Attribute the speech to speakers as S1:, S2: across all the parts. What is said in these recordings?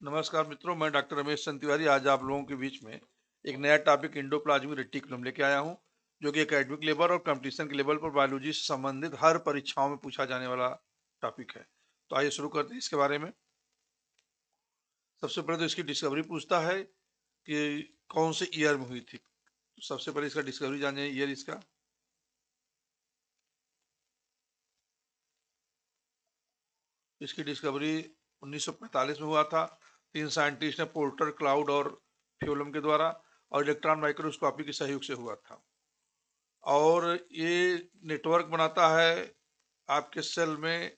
S1: नमस्कार मित्रों, मैं डॉक्टर रमेश चंद तिवारी आज आप लोगों के बीच में एक नया टॉपिक इंडोप्लाज्मिक रेटिकुलम लेके आया हूं, जो कि एकेडमिक लेवल और कंपटीशन के लेवल पर बायोलॉजी से संबंधित हर परीक्षाओं में पूछा जाने वाला टॉपिक है। तो आइए शुरू करते हैं इसके बारे में। सबसे पहले तो इसकी डिस्कवरी पूछता है कि कौन से ईयर में हुई थी। तो सबसे पहले इसका डिस्कवरी जानिए, ईयर इसका। इसकी डिस्कवरी 1945 में हुआ था। 3 साइंटिस्ट ने पोर्टर, क्लाउड और फ्यूलम के द्वारा और इलेक्ट्रॉन माइक्रोस्कोपी के सहयोग से हुआ था। और ये नेटवर्क बनाता है आपके सेल में,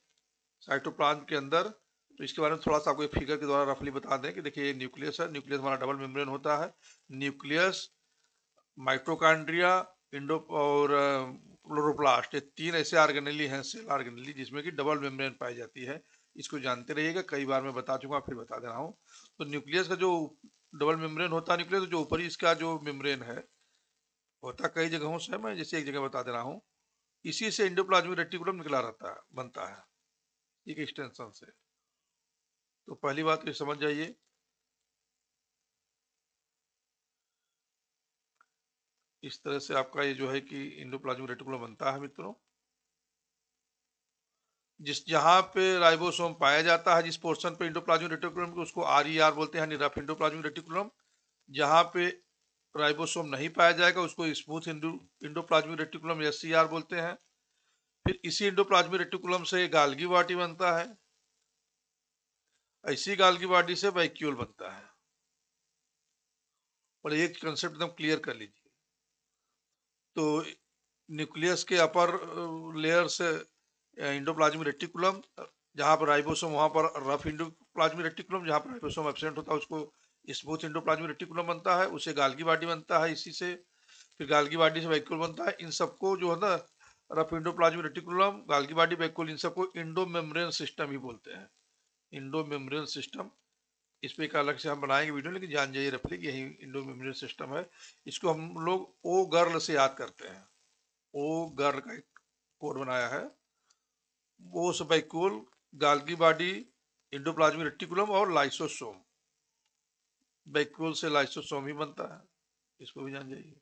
S1: साइटोप्लाज्म के अंदर। तो इसके बारे में थोड़ा सा आपको एक फिगर के द्वारा रफली बता दें कि देखिए ये न्यूक्लियस है। न्यूक्लियस हमारा डबल मेम्ब्रेन होता है। न्यूक्लियस, माइटोकॉन्ड्रिया, इंडो और क्लोरोप्लास्ट, ये 3 ऐसे ऑर्गेनेली हैं, सेल ऑर्गेनेली, जिसमें कि डबल मेम्ब्रेन पाई जाती है। इसको जानते रहिएगा, कई बार मैं बता चुका, फिर बता दे रहा हूँ। तो न्यूक्लियस का जो डबल मेम्ब्रेन होता है, न्यूक्लियस जो ऊपरी इसका जो मेम्ब्रेन है, होता कई जगहों से है, मैं जैसे एक जगह बता दे रहा हूँ। इसी से इंडोप्लाज्मिक रेटिकुलम निकला रहता है, बनता है एक एक्सटेंशन से। तो पहली बात तो ये समझ जाइए। इस तरह से आपका ये जो है कि इंडोप्लाज्मिक रेटिकुलम बनता है मित्रों। जिस जहाँ पे राइबोसोम पाया जाता है, जिस पोर्शन पे इंडोप्लाज्मिक रेटिकुलम को, उसको RER बोलते हैं, रफ इंडोप्लाज्मिक रेटिकुलम। जहाँ पे राइबोसोम नहीं पाया जाएगा, उसको स्मूथ इंडोप्लाज्मिक रेटिकुलम SCR बोलते हैं। फिर इसी इंडोप्लाज्मिक रेटिकुलम से गाल्गी बॉडी बनता है। ऐसी गाल्गी बॉडी से वैक्यूल बनता है। और एक कंसेप्ट एकदम क्लियर कर लीजिए। तो न्यूक्लियस के अपर लेयर से इंडोप्लाज्मिक रेटिकुलम, जहाँ पर राइबोसोम, वहाँ पर रफ इंडोप्लाज्मिक रेटिकुलम, जहाँ पर राइबोसोम एब्सेंट होता है उसको स्मूथ इंडोप्लाज्मिक रेटिकुलम बनता है, उसे गाल्गी बॉडी बनता है इसी से। फिर गाल्गी बॉडी से वैक्यूल बनता है। इन सबको जो है ना, rough endoplasmic reticulum, Golgi body, vacuole, इन सबको इंडो मेम्ब्रेन सिस्टम ही बोलते हैं। Endomembrane system. इस पे एक अलग से हम बनाएंगे वीडियो, लेकिन जान जाइए रफली यही इंडो मेम्ब्रेन सिस्टम है। इसको हम लोग ओ गर्ल से याद करते हैं। ओ गर्ल का एक कोड बनाया है। वो सबैक्यूल, गाल्गी बॉडी, इंडोप्लाज्मिक रेटिकुलम और लाइसोसोम। वैक्यूल से लाइसोसोम ही बनता है, इसको भी जान जाइए।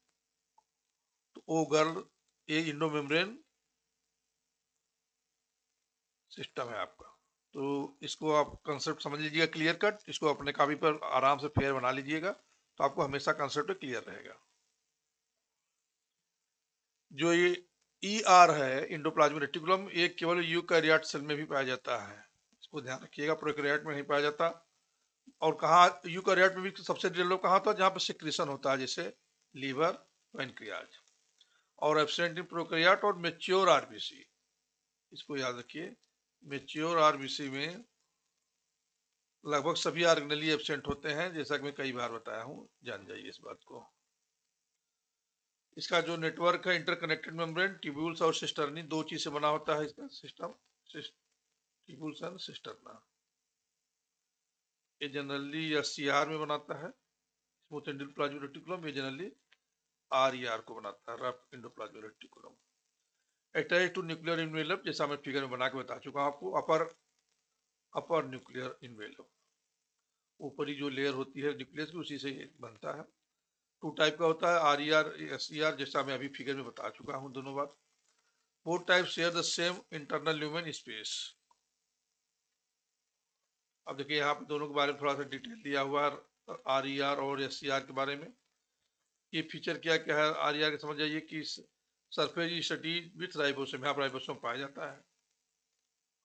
S1: तो ओ गर्ल ये इंडो मेम्ब्रेन सिस्टम है आपका। तो इसको आप कंसेप्ट समझ लीजिएगा क्लियर कट। इसको अपने कॉपी पर आराम से फेयर बना लीजिएगा, तो आपको हमेशा कंसेप्ट क्लियर रहेगा। जो ये ER है, इंडोप्लाज्मिक रेटिकुलम, ये केवल यूकैरियोट सेल में भी पाया जाता है। इसको ध्यान रखिएगा, प्रोकैरियोट में नहीं पाया जाता। और कहाँ यूकैरियोट में भी सबसे डेवलप कहाँ होता है, जहाँ पर सिक्रीशन होता है, जैसे लीवर, पैनक्रियाज। और एब्सेंट इन प्रोकैरियोट और मेच्योर RBC। इसको याद रखिए, मेच्योर RBC में लगभग सभी ऑर्गेनेली एब्सेंट होते हैं, जैसा कि मैं कई बार बताया हूँ, जान जाइए इस बात को। इसका जो नेटवर्क है, इंटरकनेक्टेड मेम्ब्रेन, ट्यूब्यूल्स और सिस्टर्नी, दो चीज से बना होता है इसका सिस्टम, ट्यूब्यूल्स एंड सिस्टर्ना। ये जनरली SCR में बनाता है, स्मूथ एंडोप्लाज्मिक रेटिकुलम। ये जनरली RER को बनाता है, rough endoplasmic reticulum. Attach to nuclear envelope, जैसा मैं फिगर में बना के बता चुका हूं आपको। अपर अपर न्यूक्लियर इन्वेलप, ऊपरी जो लेयर होती है न्यूक्लियस की, उसी से ये बनता है। 2 टाइप का होता है, RER, SCR, जैसा मैं अभी फिगर में बता चुका हूँ दोनों बात। Both type share the same internal lumen space. अब देखिए यहाँ पे दोनों के बारे में थोड़ा सा डिटेल दिया हुआ है, RER और SCR के बारे में। ये फीचर क्या क्या है RER के, समझ जाइए कि सरफेस स्टडी विथ राइबोसोम, यहाँ पर राइबोसोम पाया जाता है।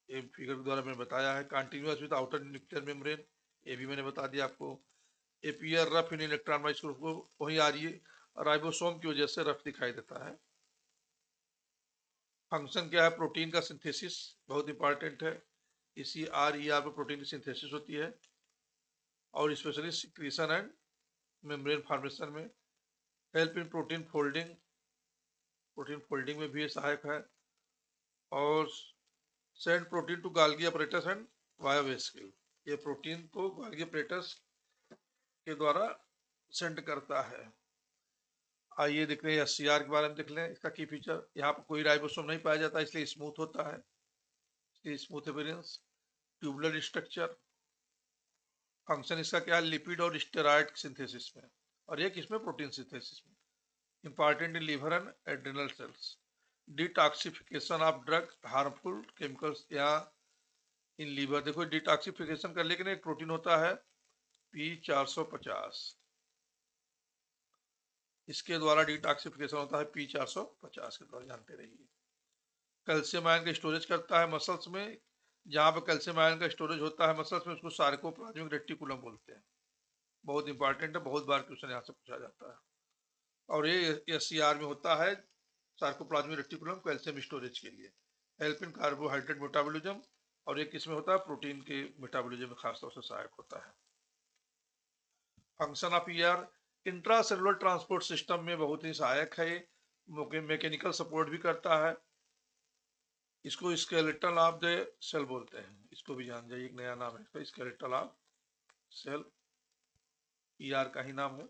S1: ये फिगर के द्वारा मैंने बताया है। Continuous with outer nuclear membrane, ये भी मैंने बता दिया आपको। एपीआर रफ इन इलेक्ट्रॉन माइक्रोस्कोप, वही आ रही है, राइबोसोम की वजह से रफ दिखाई देता है। फंक्शन क्या है, प्रोटीन का सिंथेसिस बहुत इंपॉर्टेंट है। इसी RER पर प्रोटीन की सिंथेसिस होती है, और specially secretion and membrane formation में। Help in protein folding, protein folding में भी ये सहायक है। और send protein to Golgi apparatus and via vesicle, ये प्रोटीन को गाल्गी अपरेटस के द्वारा सेंड करता है। आइए देख रहे हैं SCR के बारे में, देख लें इसका की फीचर। यहाँ पर कोई राइबोसोम नहीं पाया जाता, इसलिए स्मूथ होता है, इसलिए smooth appearance. Tubular structure, function इसका क्या है, लिपिड और स्टेरॉइड सिंथेसिस में, और एक इसमें प्रोटीन सिंथेसिस में। Important in liver and adrenal cells. Detoxification of drug harmful chemicals या इन लीवर। देखो डिटॉक्सिफिकेशन कर, लेकिन एक प्रोटीन होता है P450, इसके द्वारा डिटॉक्सिफिकेशन होता है P450 के द्वारा, जानते रहिए। कैल्शियम आयन का स्टोरेज करता है मसल्स में, जहां पर कैल्शियम आयन का स्टोरेज होता है मसल्स में उसको सार्कोप्लाज्मिक रेटिकुलम बोलते हैं। बहुत इंपॉर्टेंट है, बहुत बार क्वेश्चन यहाँ से पूछा जाता है। और ये SCR में होता है, सार्कोप्लाज्मिक रेटिकुलम, कैल्शियम स्टोरेज के लिए। हेल्प इन कार्बोहाइड्रेट मेटाबॉलिज्म, और एक किसमें होता है, प्रोटीन के मेटाबॉलिज्म में खासतौर से सहायक होता है। Function of ER intracellular transport system में बहुत ही सहायक है, मैकेनिकल सपोर्ट भी करता है। इसको स्केलेटल ऑफ द सेल बोलते हैं, इसको भी जान जाइए, एक नया नाम है इसका, स्केलेटल ऑफ सेल, ER का ही नाम है।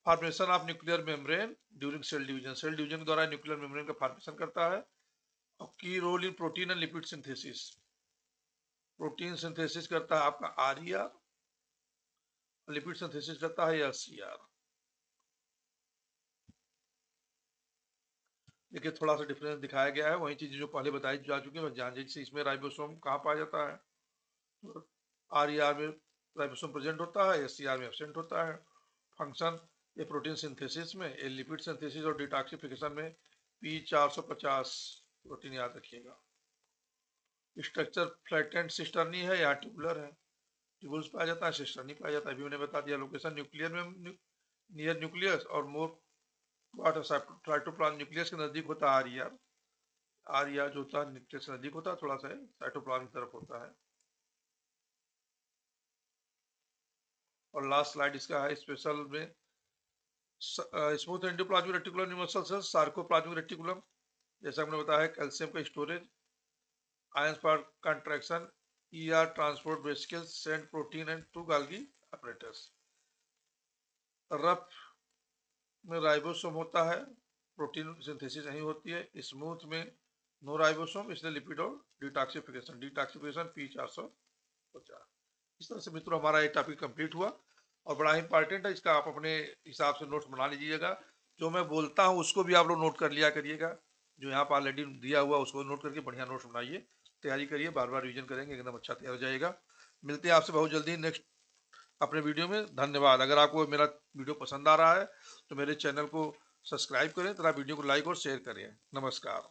S1: Formation of nuclear membrane during cell division, cell division के द्वारा न्यूक्लियर मेम्ब्रेन का फॉर्मेशन करता है। और key role in protein and lipid synthesis, protein synthesis करता है आपका RER, लिपिड सिंथेसिस करता है SCR। देखिए थोड़ा सा डिफरेंस दिखाया गया है, वही चीजें जो पहले बताई जा चुकी है, जान जैसे इसमें राइबोसोम कहाँ पाया जाता है, तो RER में राइबोसोम प्रेजेंट होता है, SCR में एब्सेंट होता है। फंक्शन ये प्रोटीन सिंथेसिस में, ये लिपिड सिंथेसिस और डिटॉक्सिफिकेशन में P450 प्रोटीन, याद रखिएगा। स्ट्रक्चर फ्लैटेंड सिस्टर्नी है या ट्यूबुलर है, ट्यूबुल्स पाया जाता है, सिस्टर्नी पाया जाता है, अभी मैंने बता दिया। लोकेशन न्यूक्लियर में, नियर न्यूक्लियस और मोर साइटोप्लाज्म, न्यूक्लियस के नजदीक होता है RER। RER जो होता है न्यूक्लियस से नजदीक होता है, थोड़ा सा साइटोप्लाज्म की तरफ होता है। और लास्ट स्लाइड इसका है स्पेशल में, smooth endoplasmic reticulum universal cell, sarcoplasmic reticulum, जैसा हमने बताया, कैल्शियम का storage, ions for contraction, ER transport vesicles, send protein and to Golgi apparatus। Rough में राइबोसोम होता है, प्रोटीन सिंथेसिस नहीं होती है। स्मूथ में नो राइबोसोम, इसलिए लिपिड और डिटॉक्सिफिकेशन P450। इस तरह से मित्रों हमारा ये टॉपिक कंप्लीट हुआ, और बड़ा इंपॉर्टेंट है, इसका आप अपने हिसाब से नोट्स बना लीजिएगा। जो मैं बोलता हूँ उसको भी आप लोग नोट कर लिया करिएगा, जो यहाँ पर ऑलरेडी दिया हुआ उसको नोट करके बढ़िया नोट्स बनाइए, तैयारी करिए, बार बार रिविजन करेंगे, एकदम अच्छा तैयार हो जाएगा। मिलते हैं आपसे बहुत जल्दी नेक्स्ट अपने वीडियो में। धन्यवाद। अगर आपको मेरा वीडियो पसंद आ रहा है तो मेरे चैनल को सब्सक्राइब करें तथा वीडियो को लाइक और शेयर करें। नमस्कार।